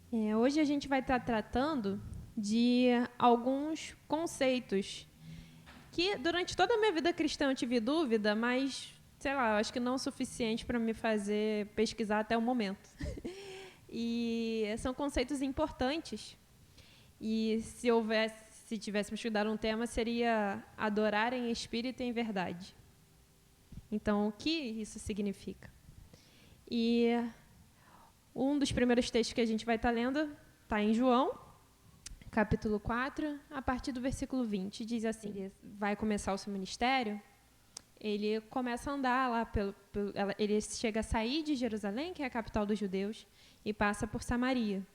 Hoje a gente vai estar tratando de alguns conceitos que durante toda a minha vida cristã eu tive dúvida, mas, sei lá, eu acho que não o suficiente para me fazer pesquisar até o momento. E são conceitos importantes. E se tivéssemos que dar um tema, seria adorar em espírito e em verdade. Então, o que isso significa? E um dos primeiros textos que a gente vai estar lendo está em João, capítulo 4, a partir do versículo 20. Diz assim: ele vai começar o seu ministério, ele começa a andar lá, ele chega a sair de Jerusalém, que é a capital dos judeus, e passa por Samaria.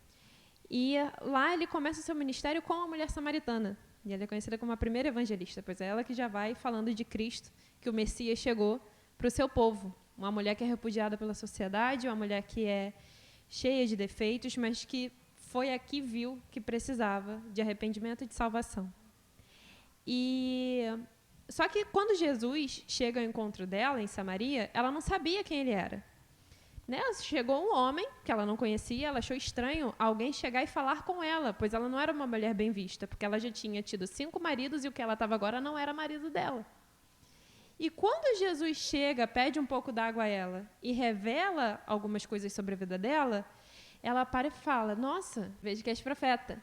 E lá ele começa o seu ministério com a mulher samaritana. E ela é conhecida como a primeira evangelista, pois é ela que já vai falando de Cristo, que o Messias chegou para o seu povo. Uma mulher que é repudiada pela sociedade, uma mulher que é cheia de defeitos, mas que foi aqui viu que precisava de arrependimento e de salvação. Só que quando Jesus chega ao encontro dela em Samaria, ela não sabia quem ele era. Né? Chegou um homem que ela não conhecia, ela achou estranho alguém chegar e falar com ela, pois ela não era uma mulher bem vista, porque ela já tinha tido 5 maridos e o que ela estava agora não era marido dela. E quando Jesus chega, pede um pouco d'água a ela e revela algumas coisas sobre a vida dela, ela para e fala: nossa, vejo que és profeta.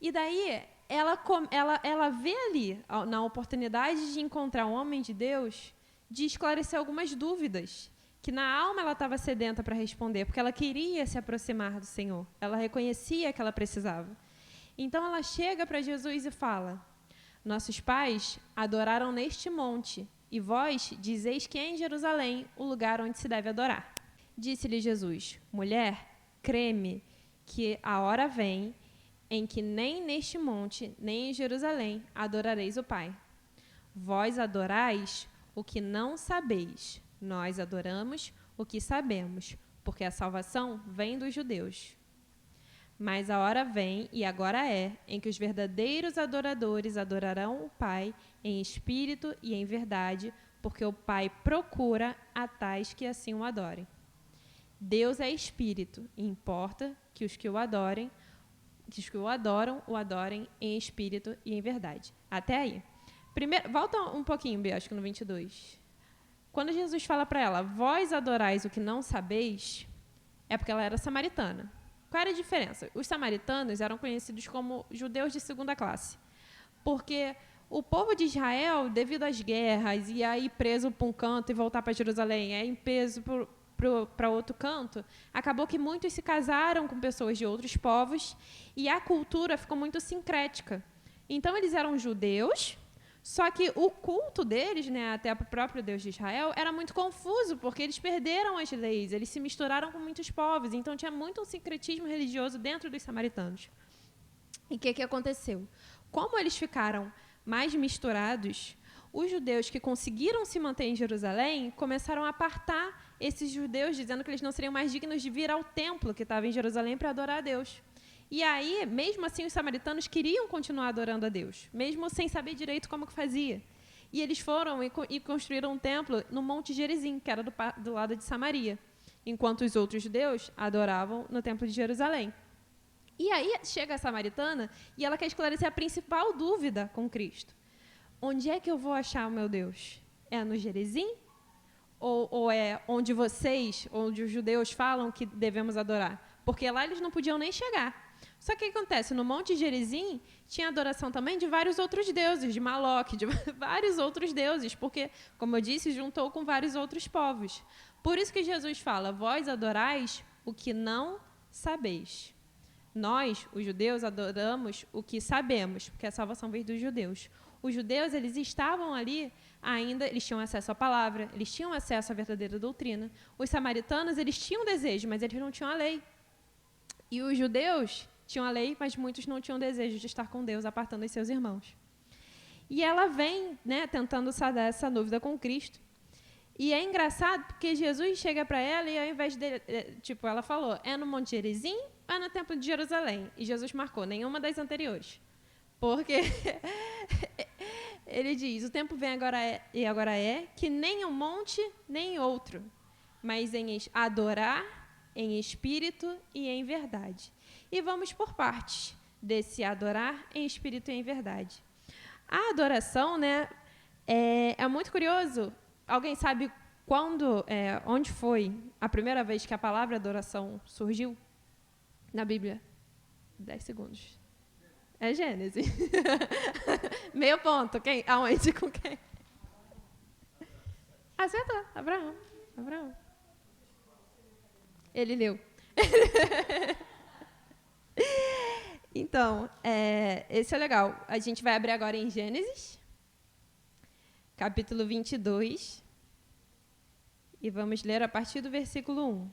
E daí ela vê ali, na oportunidade de encontrar um homem de Deus, de esclarecer algumas dúvidas, que na alma ela estava sedenta para responder, porque ela queria se aproximar do Senhor. Ela reconhecia que ela precisava. Então ela chega para Jesus e fala: nossos pais adoraram neste monte, e vós dizeis que é em Jerusalém o lugar onde se deve adorar. Disse-lhe Jesus: mulher, crê-me que a hora vem em que nem neste monte, nem em Jerusalém adorareis o Pai. Vós adorais o que não sabeis. Nós adoramos o que sabemos, porque a salvação vem dos judeus. Mas a hora vem, e agora é, em que os verdadeiros adoradores adorarão o Pai em espírito e em verdade, porque o Pai procura a tais que assim o adorem. Deus é espírito, e importa que os que o adoram, o adorem em espírito e em verdade. Até aí. Primeiro, volta um pouquinho, Bia, acho que no 22. Quando Jesus fala para ela: vós adorais o que não sabeis, é porque ela era samaritana. Qual era a diferença? Os samaritanos eram conhecidos como judeus de segunda classe, porque o povo de Israel, devido às guerras, ia ir preso para um canto e voltar para Jerusalém, ia ir preso para outro canto, acabou que muitos se casaram com pessoas de outros povos e a cultura ficou muito sincrética. Então, eles eram judeus, só que o culto deles, né, até o próprio Deus de Israel, era muito confuso, porque eles perderam as leis, eles se misturaram com muitos povos, então tinha muito um sincretismo religioso dentro dos samaritanos. E o que aconteceu? Como eles ficaram mais misturados, os judeus que conseguiram se manter em Jerusalém começaram a apartar esses judeus, dizendo que eles não seriam mais dignos de vir ao templo que estava em Jerusalém para adorar a Deus. E aí, mesmo assim, os samaritanos queriam continuar adorando a Deus, mesmo sem saber direito como que fazia. E eles foram e construíram um templo no Monte Gerizim, que era do lado de Samaria, enquanto os outros judeus adoravam no Templo de Jerusalém. E aí chega a samaritana e ela quer esclarecer a principal dúvida com Cristo. Onde é que eu vou achar o meu Deus? É no Gerizim? Ou é onde os judeus falam que devemos adorar? Porque lá eles não podiam nem chegar. Só que o que acontece? No Monte Gerizim tinha adoração também de vários outros deuses, de Maloque, de vários outros deuses, porque, como eu disse, juntou com vários outros povos. Por isso que Jesus fala: vós adorais o que não sabeis. Nós, os judeus, adoramos o que sabemos, porque a salvação veio dos judeus. Os judeus, eles estavam ali ainda, eles tinham acesso à palavra, eles tinham acesso à verdadeira doutrina. Os samaritanos, eles tinham desejo, mas eles não tinham a lei. E os judeus tinham a lei, mas muitos não tinham desejo de estar com Deus, apartando os seus irmãos. E ela vem, né, tentando sanar essa dúvida com Cristo. E é engraçado porque Jesus chega para ela e ao invés de, ela falou: é no Monte Gerizim ou é no Templo de Jerusalém? E Jesus marcou nenhuma das anteriores. Porque ele diz: o tempo vem agora que nem um monte, nem outro, mas em adorar em espírito e em verdade. E vamos por partes desse adorar em espírito e em verdade. A adoração, né, é muito curioso. Alguém sabe onde foi a primeira vez que a palavra adoração surgiu na Bíblia? 10 segundos. É Gênesis. Meio ponto. Quem? Aonde? Com quem? Acertou. Abraão. Ele leu. Então, esse é legal. A gente vai abrir agora em Gênesis, capítulo 22, e vamos ler a partir do versículo 1.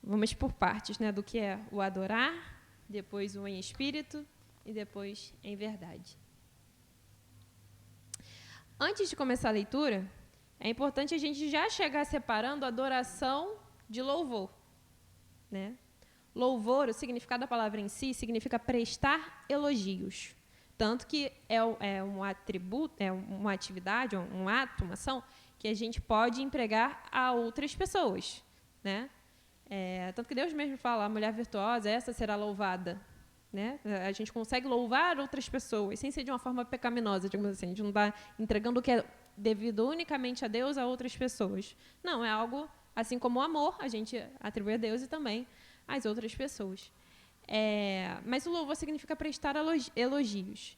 Vamos por partes, né, do que é o adorar, depois o em espírito e depois em verdade. Antes de começar a leitura, é importante a gente já chegar separando adoração de louvor, né? Louvor, o significado da palavra em si, significa prestar elogios. Tanto que é um atributo, é uma atividade, um ato, uma ação, que a gente pode empregar a outras pessoas, né? Tanto que Deus mesmo fala, a mulher virtuosa, essa será louvada. Né? A gente consegue louvar outras pessoas, sem ser de uma forma pecaminosa, digamos assim. A gente não está entregando o que é devido unicamente a Deus a outras pessoas. Não, é algo, assim como o amor, a gente atribui a Deus e também às outras pessoas. Mas o louvor significa prestar elogios.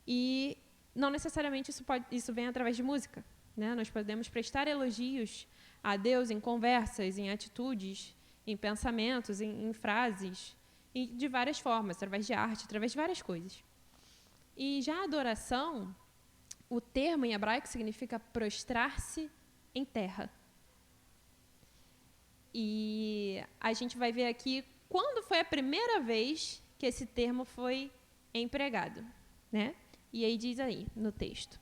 E não necessariamente isso vem através de música. Né? Nós podemos prestar elogios a Deus em conversas, em atitudes, em pensamentos, em frases, e de várias formas, através de arte, através de várias coisas. E já a adoração, o termo em hebraico significa prostrar-se em terra. E a gente vai ver aqui quando foi a primeira vez que esse termo foi empregado, né? E aí diz aí no texto: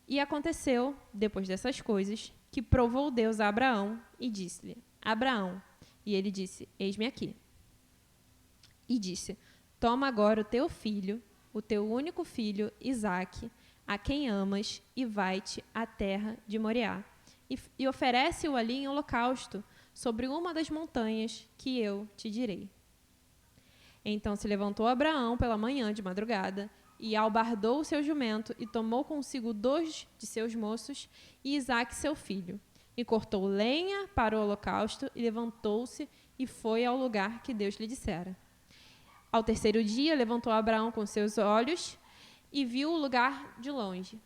e aconteceu, depois dessas coisas, que provou Deus a Abraão e disse-lhe: Abraão. E ele disse: eis-me aqui. E disse: toma agora o teu filho, o teu único filho, Isaque, a quem amas, e vai-te à terra de Moriá, e oferece-o ali em holocausto, sobre uma das montanhas que eu te direi. Então se levantou Abraão pela manhã de madrugada, e albardou o seu jumento, e tomou consigo 2 de seus moços, e Isaque seu filho, e cortou lenha para o holocausto, e levantou-se, e foi ao lugar que Deus lhe dissera. Ao terceiro dia, levantou Abraão com seus olhos e viu o lugar de longe.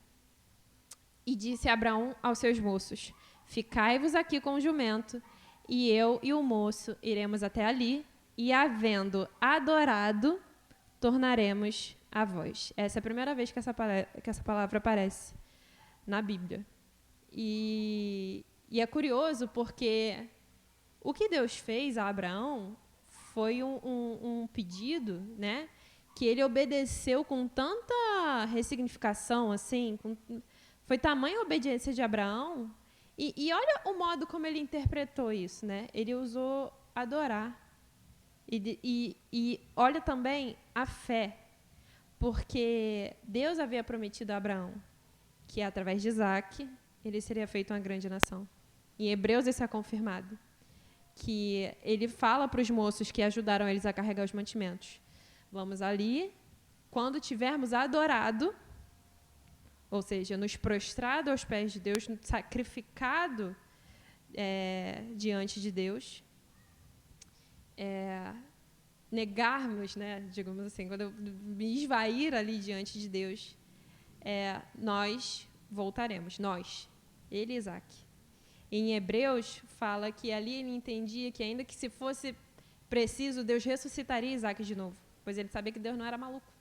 E disse Abraão aos seus moços: ficai-vos aqui com o jumento, e eu e o moço iremos até ali, e havendo adorado, tornaremos a vós. Essa é a primeira vez que essa palavra aparece na Bíblia. E é curioso porque o que Deus fez a Abraão foi um pedido, né, que ele obedeceu com tanta ressignificação, assim, foi tamanha a obediência de Abraão, e olha o modo como ele interpretou isso, né? Ele usou adorar, e olha também a fé, porque Deus havia prometido a Abraão que através de Isaque ele seria feito uma grande nação. Em Hebreus isso é confirmado, que ele fala para os moços que ajudaram eles a carregar os mantimentos: vamos ali, quando tivermos adorado, ou seja, nos prostrado aos pés de Deus, sacrificado diante de Deus, negarmos, né, digamos assim, quando eu me esvair ali diante de Deus, nós voltaremos, nós, ele e Isaque. Em Hebreus, fala que ali ele entendia que ainda que se fosse preciso, Deus ressuscitaria Isaque de novo, pois ele sabia que Deus não era maluco.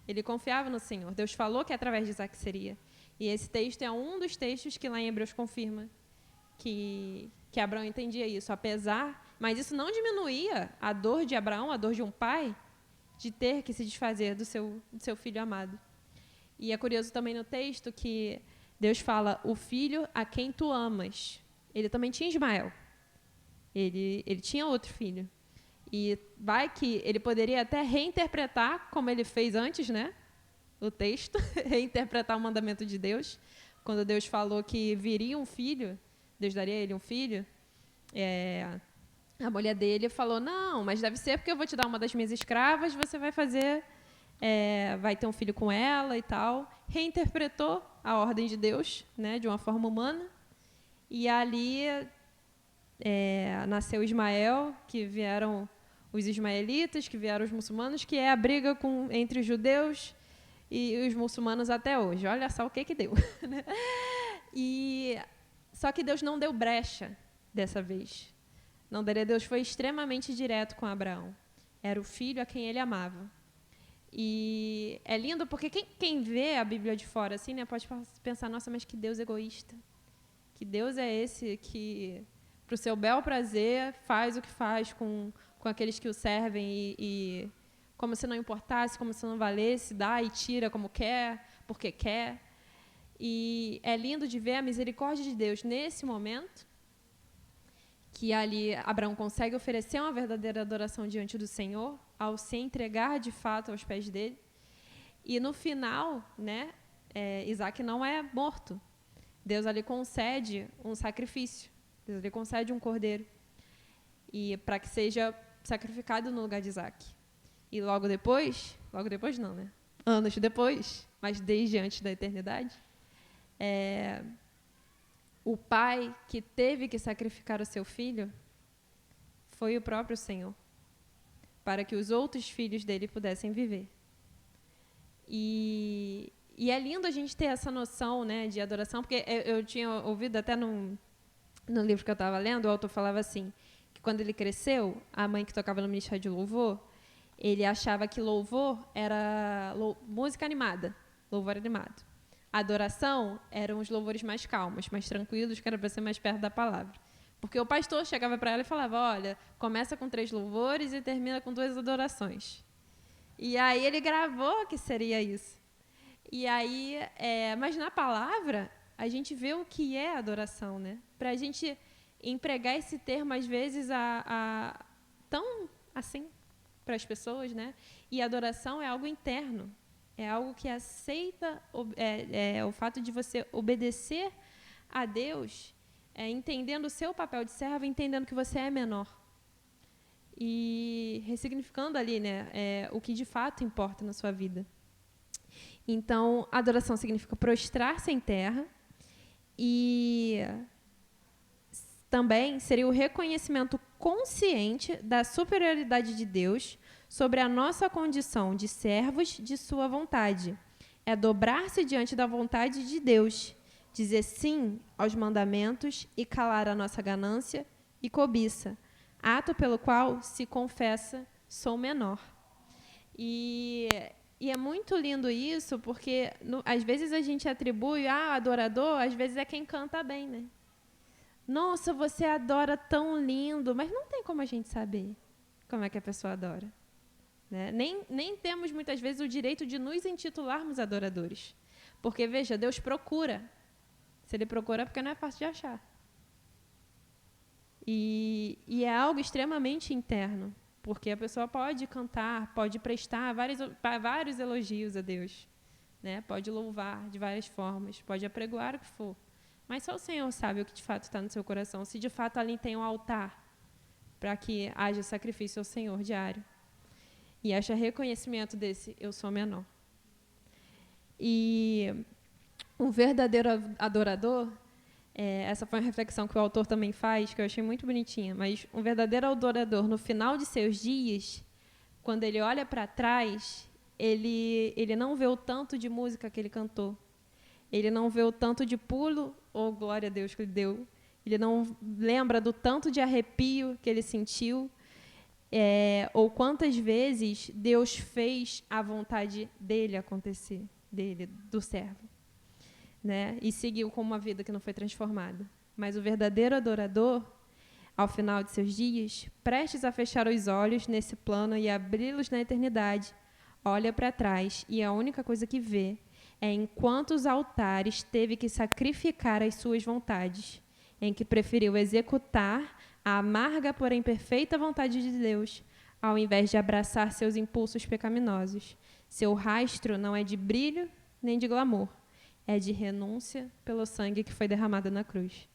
Ele confiava no Senhor. Deus falou que através de Isaque seria. E esse texto é um dos textos que lá em Hebreus confirma que Abraão entendia isso, mas isso não diminuía a dor de Abraão, a dor de um pai, de ter que se desfazer do seu filho amado. E é curioso também no texto que Deus fala: o filho a quem tu amas. Ele também tinha Ismael. Ele tinha outro filho. E vai que ele poderia até reinterpretar, como ele fez antes, né? O texto, reinterpretar o mandamento de Deus. Quando Deus falou que viria um filho, Deus daria a ele um filho, a mulher dele falou, não, mas deve ser porque eu vou te dar uma das minhas escravas, você vai fazer, vai ter um filho com ela e tal. Reinterpretou a ordem de Deus, né, de uma forma humana. E ali nasceu Ismael, que vieram os ismaelitas, que vieram os muçulmanos, que é a briga entre os judeus e os muçulmanos até hoje. Olha só o que deu. Só que Deus não deu brecha dessa vez. Não, Deus foi extremamente direto com Abraão. Era o filho a quem ele amava. E é lindo porque quem vê a Bíblia de fora assim, né, pode pensar, nossa, mas que Deus egoísta. Que Deus é esse que, para o seu bel prazer, faz o que faz com aqueles que o servem e como se não importasse, como se não valesse, dá e tira como quer, porque quer. E é lindo de ver a misericórdia de Deus nesse momento, que ali Abraão consegue oferecer uma verdadeira adoração diante do Senhor, ao se entregar de fato aos pés dele. E no final, né, Isaac não é morto. Deus ali concede um sacrifício. Deus ali concede um cordeiro. E para que seja sacrificado no lugar de Isaac. E logo depois não, né? Anos depois, mas desde antes da eternidade, o pai que teve que sacrificar o seu filho foi o próprio Senhor, para que os outros filhos dele pudessem viver. E é lindo a gente ter essa noção, né, de adoração, porque eu tinha ouvido até no livro que eu estava lendo, o autor falava assim, que quando ele cresceu, a mãe que tocava no ministério de louvor, ele achava que louvor era música animada, louvor animado. A adoração eram os louvores mais calmos, mais tranquilos, que era para ser mais perto da palavra. Porque o pastor chegava para ela e falava, olha, começa com 3 louvores e termina com 2 adorações. E aí ele gravou que seria isso. E aí, mas na palavra, a gente vê o que é adoração, né? Para a gente empregar esse termo, às vezes, tão assim, para as pessoas, né? E adoração é algo interno. É algo que aceita o fato de você obedecer a Deus, entendendo o seu papel de servo, entendendo que você é menor. E ressignificando ali, né, o que de fato importa na sua vida. Então, adoração significa prostrar-se em terra e também seria o reconhecimento consciente da superioridade de Deus sobre a nossa condição de servos de sua vontade. É dobrar-se diante da vontade de Deus, dizer sim aos mandamentos e calar a nossa ganância e cobiça, ato pelo qual se confessa, sou menor. E é muito lindo isso, porque às vezes a gente atribui, adorador, às vezes é quem canta bem, né? Nossa, você adora tão lindo, mas não tem como a gente saber como é que a pessoa adora. Né? Nem temos, muitas vezes, o direito de nos intitularmos adoradores. Porque, veja, Deus procura. Se Ele procura, é porque não é fácil de achar. E é algo extremamente interno. Porque a pessoa pode cantar, pode prestar vários elogios a Deus. Né? Pode louvar de várias formas, pode apregoar o que for. Mas só o Senhor sabe o que de fato está no seu coração. Se de fato ali tem um altar para que haja sacrifício ao Senhor diário. E haja reconhecimento desse eu sou menor. E um verdadeiro adorador, essa foi uma reflexão que o autor também faz, que eu achei muito bonitinha, mas um verdadeiro adorador, no final de seus dias, quando ele olha para trás, ele não vê o tanto de música que ele cantou. Ele não vê o tanto de pulo, ou glória a Deus que ele deu. Ele não lembra do tanto de arrepio que ele sentiu, ou quantas vezes Deus fez a vontade dele acontecer, do servo, né? E seguiu com uma vida que não foi transformada. Mas o verdadeiro adorador, ao final de seus dias, prestes a fechar os olhos nesse plano e abri-los na eternidade, olha para trás e a única coisa que vê é em quantos altares teve que sacrificar as suas vontades, em que preferiu executar a amarga, porém perfeita vontade de Deus, ao invés de abraçar seus impulsos pecaminosos. Seu rastro não é de brilho nem de glamour, é de renúncia pelo sangue que foi derramado na cruz.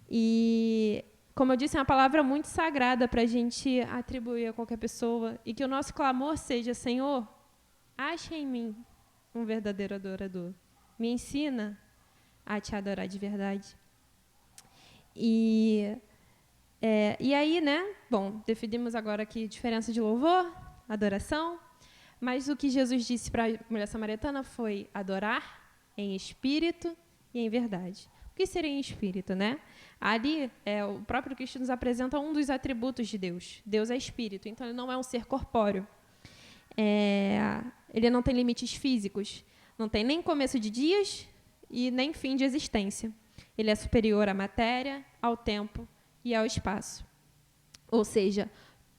E como eu disse, é uma palavra muito sagrada para a gente atribuir a qualquer pessoa, e que o nosso clamor seja: Senhor, acha em mim um verdadeiro adorador. Me ensina a te adorar de verdade. E aí, né? Bom, definimos agora aqui a diferença de louvor, adoração, mas o que Jesus disse para a mulher samaritana foi adorar em espírito e em verdade. O que seria em espírito, né? Ali, o próprio Cristo nos apresenta um dos atributos de Deus. Deus é espírito, então ele não é um ser corpóreo. Ele não tem limites físicos, não tem nem começo de dias e nem fim de existência. Ele é superior à matéria, ao tempo e ao espaço. Ou seja,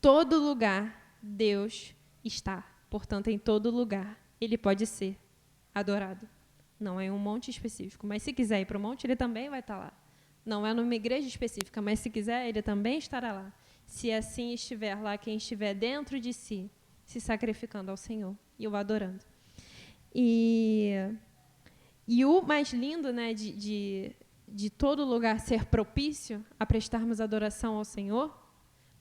todo lugar Deus está. Portanto, em todo lugar ele pode ser adorado. Não é em um monte específico, mas se quiser ir para o monte, ele também vai estar lá. Não é numa igreja específica, mas se quiser, ele também estará lá. Se assim estiver lá quem estiver dentro de si, se sacrificando ao Senhor e o adorando. E o mais lindo, né, de todo lugar ser propício a prestarmos adoração ao Senhor,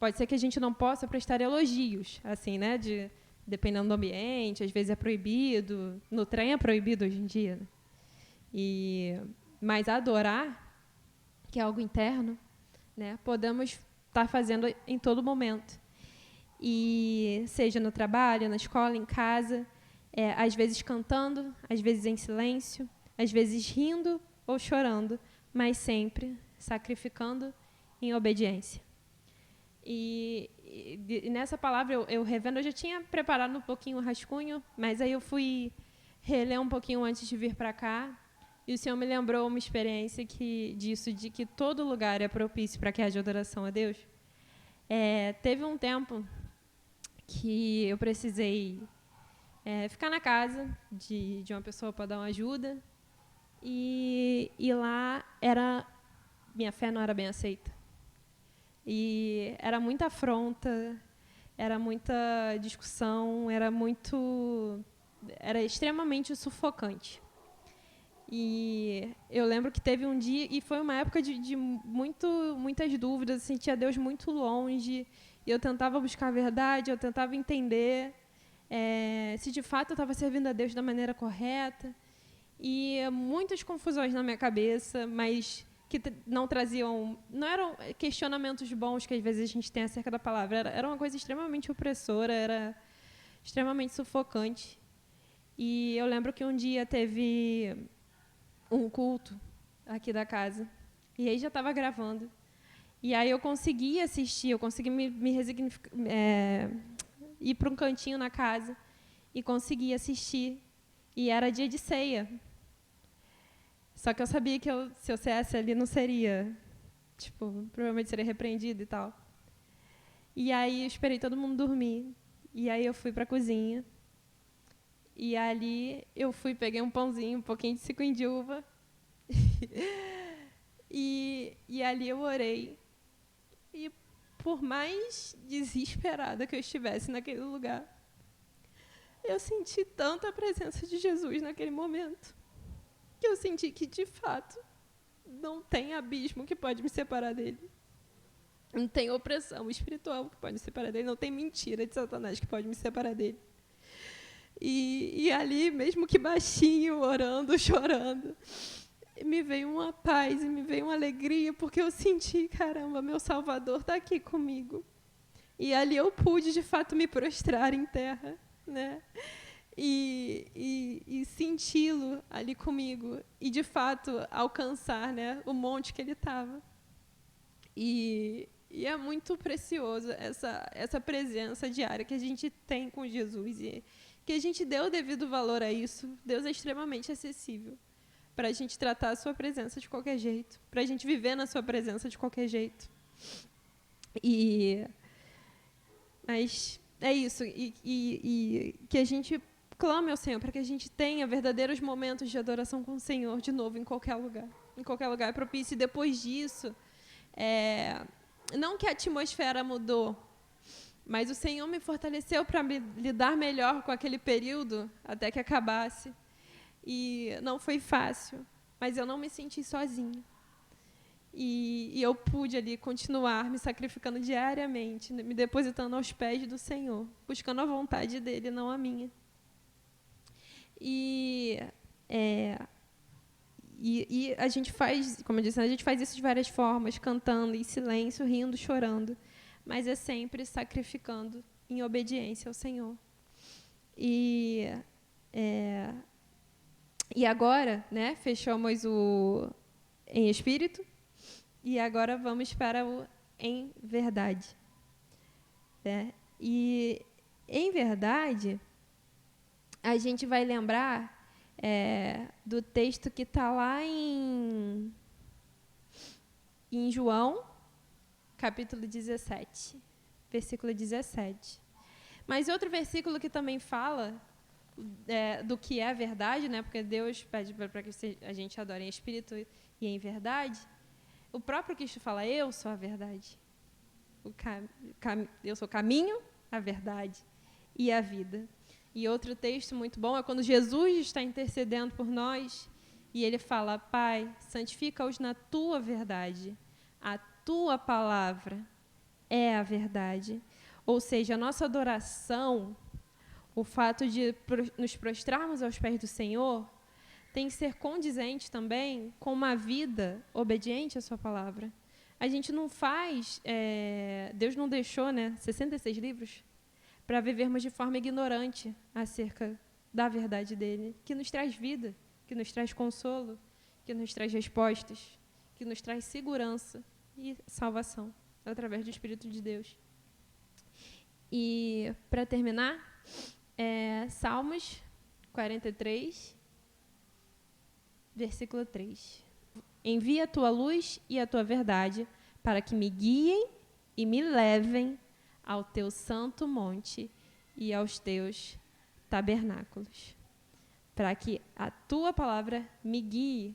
pode ser que a gente não possa prestar elogios, assim, né, dependendo do ambiente, às vezes é proibido, no trem é proibido hoje em dia, né? Mas adorar, que é algo interno, né, podemos estar fazendo em todo momento. E seja no trabalho, na escola, em casa, às vezes cantando, às vezes em silêncio, às vezes rindo ou chorando, mas sempre sacrificando em obediência. E nessa palavra, eu revendo, eu já tinha preparado um pouquinho o rascunho, mas aí eu fui reler um pouquinho antes de vir para cá, e o Senhor me lembrou uma experiência de que todo lugar é propício para que haja adoração a Deus. Teve um tempo que eu precisei ficar na casa de uma pessoa para dar uma ajuda, e lá minha fé não era bem aceita. E era muita afronta, era muita discussão, era extremamente sufocante. E eu lembro que teve um dia, e foi uma época de muitas dúvidas, eu sentia Deus muito longe, e eu tentava buscar a verdade, eu tentava entender se de fato eu estava servindo a Deus da maneira correta, e muitas confusões na minha cabeça, mas que não eram questionamentos bons que às vezes a gente tem acerca da palavra, era uma coisa extremamente opressora, era extremamente sufocante. E eu lembro que um dia teve um culto aqui da casa, e aí já estava gravando, e aí eu consegui assistir, eu consegui me resignificar, ir para um cantinho na casa e consegui assistir, e era dia de ceia. Só que eu sabia que se eu saísse ali não seria, provavelmente seria repreendido e tal. E aí eu esperei todo mundo dormir. E aí eu fui para a cozinha. E ali eu peguei um pãozinho, um pouquinho de suco de uva. e ali eu orei. E por mais desesperada que eu estivesse naquele lugar, eu senti tanta presença de Jesus naquele momento, que eu senti que, de fato, não tem abismo que pode me separar dele. Não tem opressão espiritual que pode me separar dele. Não tem mentira de Satanás que pode me separar dele. E ali, mesmo que baixinho, orando, chorando, me veio uma paz e me veio uma alegria, porque eu senti, caramba, meu Salvador está aqui comigo. E ali eu pude, de fato, me prostrar em terra, né? E senti-lo ali comigo e, de fato, alcançar, né, o monte que ele estava. E é muito precioso essa presença diária que a gente tem com Jesus, e que a gente deu o devido valor a isso. Deus é extremamente acessível para a gente tratar a sua presença de qualquer jeito, para a gente viver na sua presença de qualquer jeito. Mas é isso, e que a gente clame ao Senhor para que a gente tenha verdadeiros momentos de adoração com o Senhor, de novo, em qualquer lugar. Em qualquer lugar é propício. E depois disso, não que a atmosfera mudou, mas o Senhor me fortaleceu para lidar melhor com aquele período até que acabasse. E não foi fácil, mas eu não me senti sozinha. E eu pude ali continuar me sacrificando diariamente, me depositando aos pés do Senhor, buscando a vontade dele, não a minha. E a gente faz, como eu disse, a gente faz isso de várias formas, cantando, em silêncio, rindo, chorando, mas é sempre sacrificando em obediência ao Senhor. E agora, né, fechamos o em espírito, e agora vamos para o em verdade. E em verdade, a gente vai lembrar do texto que está lá em João, capítulo 17, versículo 17. Mas outro versículo que também fala do que é a verdade, né? Porque Deus pede para que a gente adore em espírito e em verdade. O próprio Cristo fala, eu sou a verdade. Eu sou o caminho, a verdade e a vida. E outro texto muito bom é quando Jesus está intercedendo por nós e ele fala, Pai, santifica-os na tua verdade. A tua palavra é a verdade. Ou seja, a nossa adoração, o fato de nos prostrarmos aos pés do Senhor, tem que ser condizente também com uma vida obediente à sua palavra. A gente não faz, Deus não deixou, 66 livros, para vivermos de forma ignorante acerca da verdade dele, que nos traz vida, que nos traz consolo, que nos traz respostas, que nos traz segurança e salvação, através do Espírito de Deus. E, para terminar, Salmos 43, versículo 3. Envia a tua luz e a tua verdade para que me guiem e me levem ao teu santo monte e aos teus tabernáculos. Para que a tua palavra me guie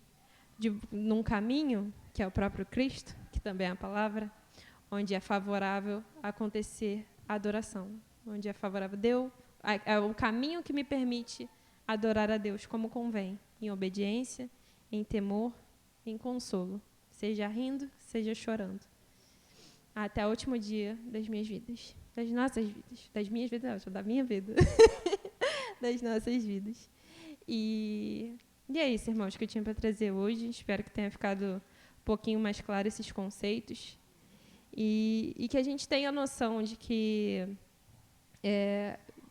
num caminho, que é o próprio Cristo, que também é a palavra, onde é favorável acontecer a adoração, onde é favorável é o caminho que me permite adorar a Deus como convém, em obediência, em temor, em consolo, seja rindo, seja chorando. Até o último dia das minhas vidas, das nossas vidas, das minhas vidas, não, da minha vida, das nossas vidas. E é isso, irmãos, que eu tinha para trazer hoje. Espero que tenha ficado um pouquinho mais claro esses conceitos e que a gente tenha a noção de que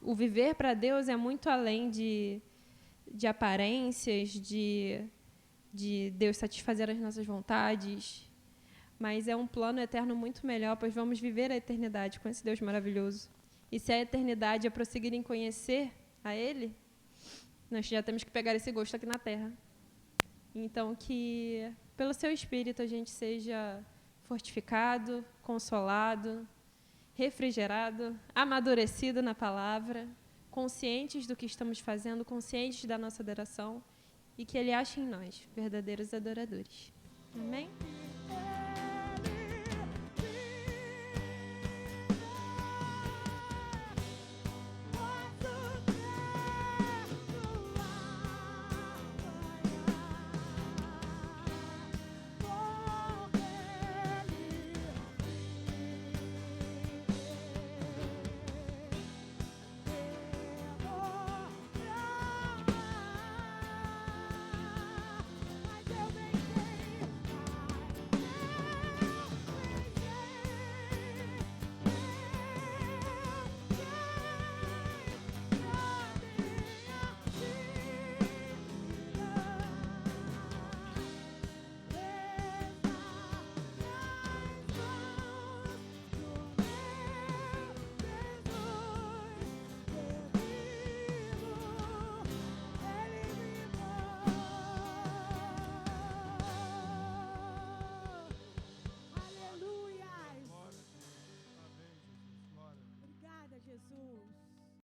o viver para Deus é muito além de aparências, de Deus satisfazer as nossas vontades, mas é um plano eterno muito melhor, pois vamos viver a eternidade com esse Deus maravilhoso. E se a eternidade é prosseguir em conhecer a Ele, nós já temos que pegar esse gosto aqui na Terra. Então, que pelo Seu Espírito a gente seja fortificado, consolado, refrigerado, amadurecido na palavra, conscientes do que estamos fazendo, conscientes da nossa adoração, e que Ele ache em nós verdadeiros adoradores. Amém?